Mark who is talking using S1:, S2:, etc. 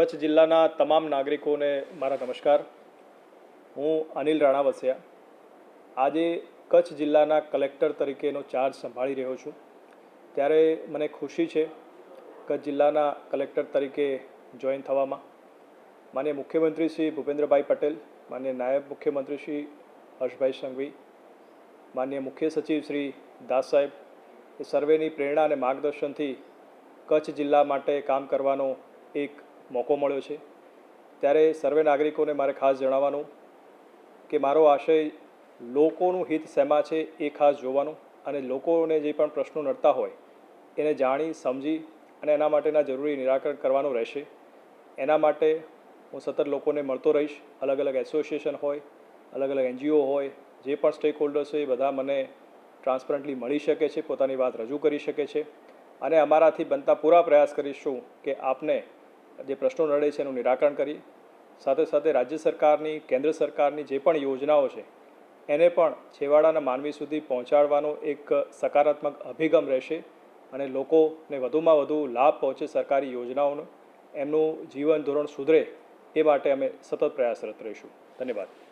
S1: કચ્છ જિલ્લાના તમામ નાગરિકોને મારા નમસ્કાર. હું અનિલ રાણાવસિયા આજે કચ્છ જિલ્લાના કલેક્ટર તરીકેનો ચાર્જ સંભાળી રહ્યો છું. ત્યારે મને ખુશી છે કચ્છ જિલ્લાના કલેક્ટર તરીકે જોઈન થવામાં. માનનીય મુખ્યમંત્રી શ્રી ભૂપેન્દ્રભાઈ પટેલ, માનનીય નાયબ મુખ્યમંત્રી શ્રી હર્ષભાઈ સંઘવી, માનનીય મુખ્ય સચિવ શ્રી દાસ સાહેબ, એ સર્વેની પ્રેરણા અને માર્ગદર્શનથી કચ્છ જિલ્લા માટે કામ કરવાનો એક મોકો મળ્યો છે. ત્યારે સર્વે નાગરિકોને મારે ખાસ જણાવવાનું કે મારો આશય લોકોનું હિત શેમાં છે એ ખાસ જોવાનું અને લોકોને જે પણ પ્રશ્નો નડતા હોય એને જાણી સમજી અને એના માટેના જરૂરી નિરાકરણ કરવાનું રહેશે. એના માટે હું સતત લોકોને મળતો રહીશ. અલગ અલગ એસોસિએશન હોય, અલગ અલગ NGO હોય, જે પણ સ્ટેક હોલ્ડર્સ હોય એ બધા મને ટ્રાન્સપરન્ટલી મળી શકે છે, પોતાની વાત રજૂ કરી શકે છે અને અમારાથી બનતા પૂરા પ્રયાસ કરીશું કે આપને જે પ્રશ્નો નડે છે એનું નિરાકરણ કરી. સાથે સાથે રાજ્ય સરકારની, કેન્દ્ર સરકારની જે પણ યોજનાઓ છે એને પણ છેવાડાના માનવી સુધી પહોંચાડવાનો એક સકારાત્મક અભિગમ રહેશે અને લોકોને વધુમાં વધુ લાભ પહોંચે સરકારી યોજનાઓનો, એમનું જીવન ધોરણ સુધરે એ માટે અમે સતત પ્રયાસરત રહીશું. ધન્યવાદ.